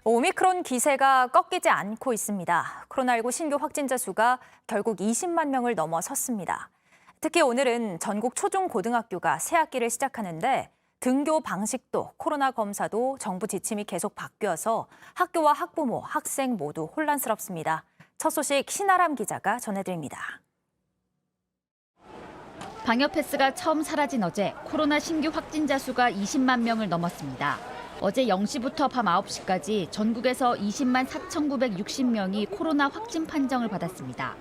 오미크론 기세가 꺾이지 않고 있습니다. 코로나19 신규 확진자 수가 결국 20만 명을 넘어섰습니다. 특히 오늘은 전국 초중고등학교가 새학기를 시작하는데 등교 방식도 코로나 검사도 정부 지침이 계속 바뀌어서 학교와 학부모, 학생 모두 혼란스럽습니다. 첫 소식 신아람 기자가 전해드립니다. 방역 패스가 처음 사라진 어제 코로나 신규 확진자 수가 20만 명을 넘었습니다. 어제 0시부터 밤 9시까지 전국에서 20만 4,960명이 코로나 확진 판정을 받았습니다.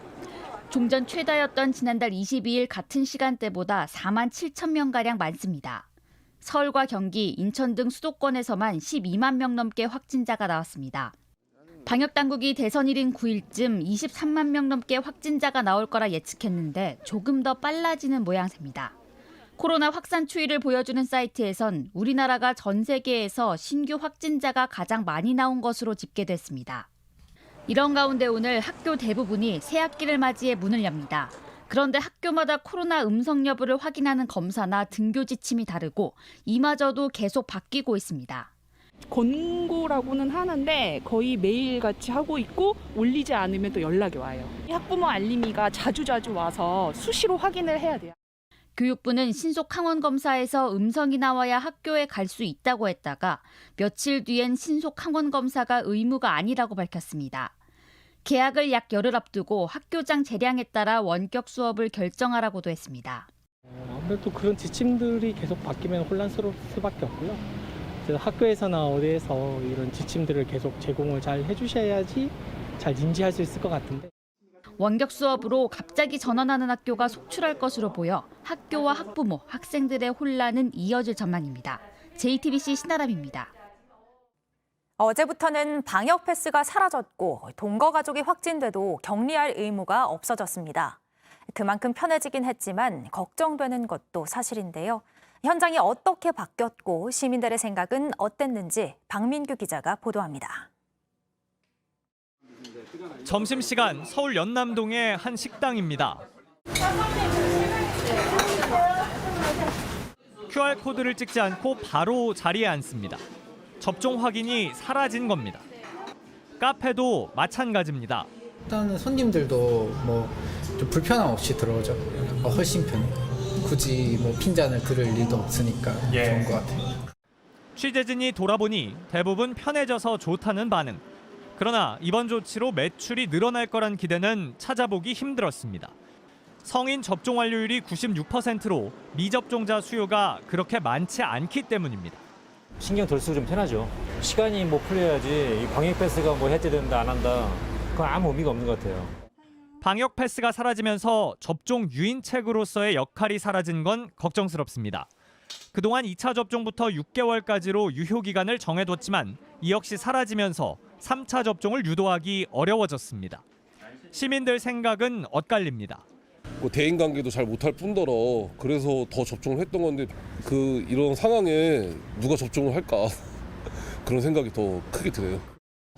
종전 최다였던 지난달 22일 같은 시간대보다 4만 7천 명가량 많습니다. 서울과 경기, 인천 등 수도권에서만 12만 명 넘게 확진자가 나왔습니다. 방역당국이 대선일인 9일쯤 23만 명 넘게 확진자가 나올 거라 예측했는데 조금 더 빨라지는 모양새입니다. 코로나 확산 추이를 보여주는 사이트에선 우리나라가 전 세계에서 신규 확진자가 가장 많이 나온 것으로 집계됐습니다. 이런 가운데 오늘 학교 대부분이 새학기를 맞이해 문을 엽니다. 그런데 학교마다 코로나 음성 여부를 확인하는 검사나 등교 지침이 다르고 이마저도 계속 바뀌고 있습니다. 권고라고는 하는데 거의 매일같이 하고 있고 올리지 않으면 또 연락이 와요. 학부모 알림이가 자주자주 와서 수시로 확인을 해야 돼요. 교육부는 신속 항원 검사에서 음성이 나와야 학교에 갈 수 있다고 했다가 며칠 뒤엔 신속 항원 검사가 의무가 아니라고 밝혔습니다. 개학을 약 열흘 앞두고 학교장 재량에 따라 원격 수업을 결정하라고도 했습니다. 아무래도 그런 지침들이 계속 바뀌면 혼란스러울 수밖에 없고요. 그래서 학교에서나 어디에서 이런 지침들을 계속 제공을 잘 해주셔야지 잘 인지할 수 있을 것 같은데. 원격 수업으로 갑자기 전환하는 학교가 속출할 것으로 보여 학교와 학부모, 학생들의 혼란은 이어질 전망입니다. JTBC 신아람입니다. 어제부터는 방역 패스가 사라졌고 동거 가족이 확진돼도 격리할 의무가 없어졌습니다. 그만큼 편해지긴 했지만 걱정되는 것도 사실인데요. 현장이 어떻게 바뀌었고 시민들의 생각은 어땠는지 박민규 기자가 보도합니다. 점심시간 서울 연남동의 한 식당입니다. QR코드를 찍지 않고 바로 자리에 앉습니다. 접종 확인이 사라진 겁니다. 카페도 마찬가지입니다. 일단은 손님들도 좀 불편함 없이 들어오죠. 훨씬 편해. 굳이 핀잔을 들을 일도 없으니까 좋은 것 같아요. 취재진이 돌아보니 대부분 편해져서 좋다는 반응. 그러나 이번 조치로 매출이 늘어날 거란 기대는 찾아보기 힘들었습니다. 성인 접종 완료율이 96%로 미접종자 수요가 그렇게 많지 않기 때문입니다. 신경 덜 쓰고 좀 편하죠. 시간이 풀려야지 이 방역 패스가 해제된다 안 한다 그건 아무 의미가 없는 것 같아요. 방역 패스가 사라지면서 접종 유인책으로서의 역할이 사라진 건 걱정스럽습니다. 그동안 2차 접종부터 6개월까지로 유효 기간을 정해뒀지만 이 역시 사라지면서 3차 접종을 유도하기 어려워졌습니다. 시민들 생각은 엇갈립니다. 대인관계도 잘 못할 뿐더러 그래서 더 접종을 했던 건데 이런 상황에 누가 접종을 할까 그런 생각이 더 크게 드네요.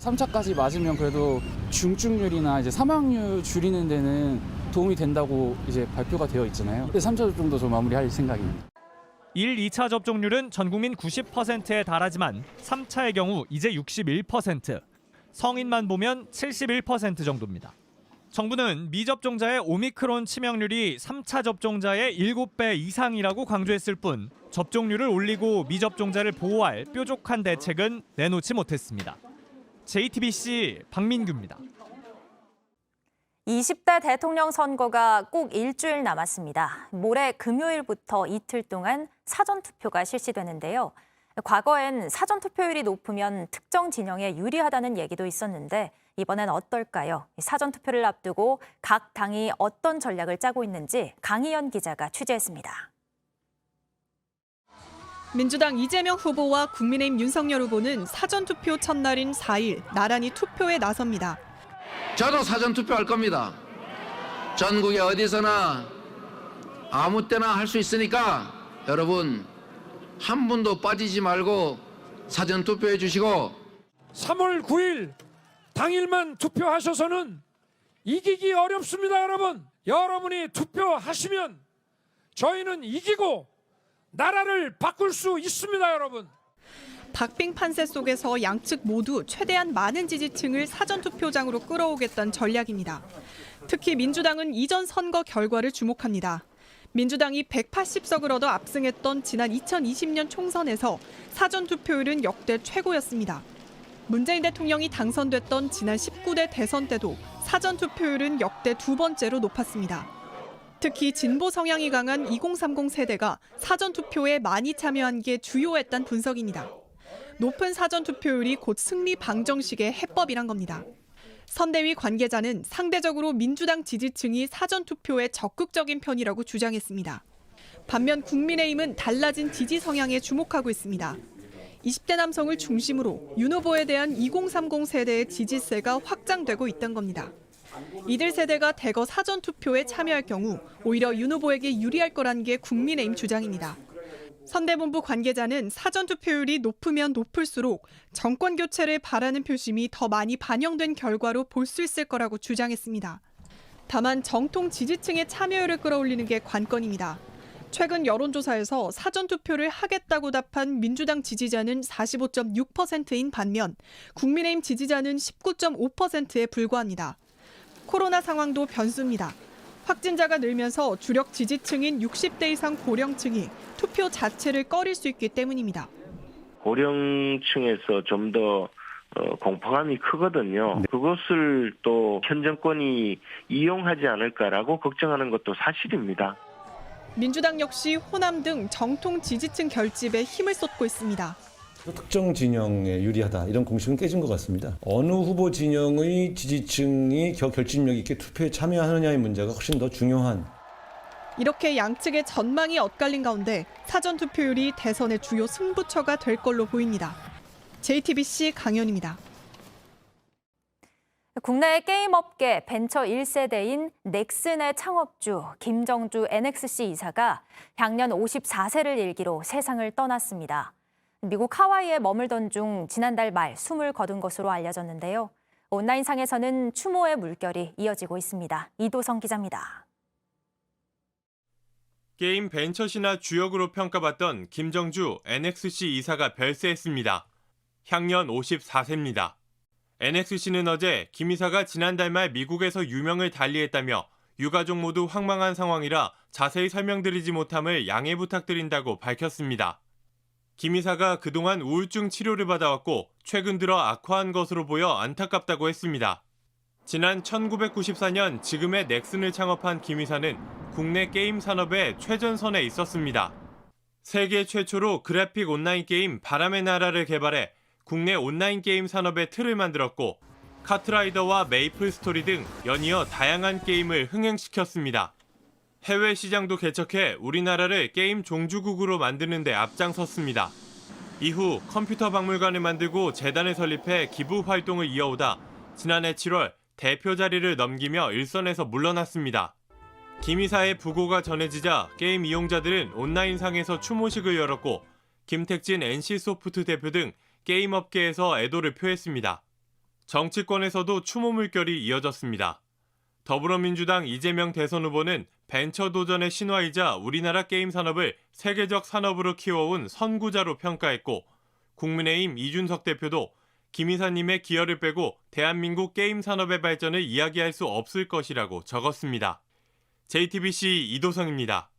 3차까지 맞으면 그래도 중증률이나 사망률 줄이는 데는 도움이 된다고 발표가 되어 있잖아요. 3차 접종도 좀 마무리할 생각입니다. 1, 2차 접종률은 전 국민 90%에 달하지만 3차의 경우 이제 61%, 성인만 보면 71% 정도입니다. 정부는 미접종자의 오미크론 치명률이 3차 접종자의 7배 이상이라고 강조했을 뿐 접종률을 올리고 미접종자를 보호할 뾰족한 대책은 내놓지 못했습니다. JTBC 박민규입니다. 20대 대통령 선거가 꼭 일주일 남았습니다. 모레 금요일부터 이틀 동안 사전투표가 실시되는데요. 과거엔 사전투표율이 높으면 특정 진영에 유리하다는 얘기도 있었는데 이번엔 어떨까요? 사전투표를 앞두고 각 당이 어떤 전략을 짜고 있는지 강희연 기자가 취재했습니다. 민주당 이재명 후보와 국민의힘 윤석열 후보는 사전투표 첫날인 4일 나란히 투표에 나섭니다. 저도 사전투표할 겁니다. 전국에 어디서나 아무 때나 할 수 있으니까 여러분 한 분도 빠지지 말고 사전투표해 주시고 3월 9일 당일만 투표하셔서는 이기기 어렵습니다. 여러분이 투표하시면 저희는 이기고 나라를 바꿀 수 있습니다. 여러분. 박빙 판세 속에서 양측 모두 최대한 많은 지지층을 사전투표장으로 끌어오겠다는 전략입니다. 특히 민주당은 이전 선거 결과를 주목합니다. 민주당이 180석을 얻어 압승했던 지난 2020년 총선에서 사전투표율은 역대 최고였습니다. 문재인 대통령이 당선됐던 지난 19대 대선 때도 사전투표율은 역대 두 번째로 높았습니다. 특히 진보 성향이 강한 2030 세대가 사전투표에 많이 참여한 게 주요했다는 분석입니다. 높은 사전투표율이 곧 승리 방정식의 해법이란 겁니다. 선대위 관계자는 상대적으로 민주당 지지층이 사전투표에 적극적인 편이라고 주장했습니다. 반면 국민의힘은 달라진 지지 성향에 주목하고 있습니다. 20대 남성을 중심으로 윤 후보에 대한 2030 세대의 지지세가 확장되고 있던 겁니다. 이들 세대가 대거 사전투표에 참여할 경우 오히려 윤 후보에게 유리할 거라는 게 국민의힘 주장입니다. 선대본부 관계자는 사전투표율이 높으면 높을수록 정권 교체를 바라는 표심이 더 많이 반영된 결과로 볼 수 있을 거라고 주장했습니다. 다만 정통 지지층의 참여율을 끌어올리는 게 관건입니다. 최근 여론조사에서 사전투표를 하겠다고 답한 민주당 지지자는 45.6%인 반면 국민의힘 지지자는 19.5%에 불과합니다. 코로나 상황도 변수입니다. 확진자가 늘면서 주력 지지층인 60대 이상 고령층이 투표 자체를 꺼릴 수 있기 때문입니다. 고령층에서 좀 더 공포감이 크거든요. 그것을 또 현 정권이 이용하지 않을까라고 걱정하는 것도 사실입니다. 민주당 역시 호남 등 정통 지지층 결집에 힘을 쏟고 있습니다. 특정 진영에 유리하다 이런 공식은 깨진 것 같습니다. 어느 후보 진영의 지지층이 결집력 있게 투표에 참여하느냐의 문제가 훨씬 더 중요한. 이렇게 양측의 전망이 엇갈린 가운데 사전투표율이 대선의 주요 승부처가 될 걸로 보입니다. JTBC 강연입니다. 국내 게임업계 벤처 1세대인 넥슨의 창업주 김정주 NXC 이사가 향년 54세를 일기로 세상을 떠났습니다. 미국 하와이에 머물던 중 지난달 말 숨을 거둔 것으로 알려졌는데요. 온라인상에서는 추모의 물결이 이어지고 있습니다. 이도성 기자입니다. 게임 벤처 신화 주역으로 평가받던 김정주 NXC 이사가 별세했습니다. 향년 54세입니다. NXC는 어제 김 이사가 지난달 말 미국에서 유명을 달리했다며 유가족 모두 황망한 상황이라 자세히 설명드리지 못함을 양해 부탁드린다고 밝혔습니다. 김 이사가 그동안 우울증 치료를 받아왔고 최근 들어 악화한 것으로 보여 안타깝다고 했습니다. 지난 1994년 지금의 넥슨을 창업한 김 이사는 국내 게임 산업의 최전선에 있었습니다. 세계 최초로 그래픽 온라인 게임 바람의 나라를 개발해 국내 온라인 게임 산업의 틀을 만들었고 카트라이더와 메이플 스토리 등 연이어 다양한 게임을 흥행시켰습니다. 해외 시장도 개척해 우리나라를 게임 종주국으로 만드는 데 앞장섰습니다. 이후 컴퓨터 박물관을 만들고 재단을 설립해 기부 활동을 이어오다 지난해 7월 대표 자리를 넘기며 일선에서 물러났습니다. 김 이사의 부고가 전해지자 게임 이용자들은 온라인상에서 추모식을 열었고 김택진 NC소프트 대표 등 게임 업계에서 애도를 표했습니다. 정치권에서도 추모 물결이 이어졌습니다. 더불어민주당 이재명 대선 후보는 벤처 도전의 신화이자 우리나라 게임 산업을 세계적 산업으로 키워온 선구자로 평가했고 국민의힘 이준석 대표도 김 이사님의 기여를 빼고 대한민국 게임 산업의 발전을 이야기할 수 없을 것이라고 적었습니다. JTBC 이도성입니다.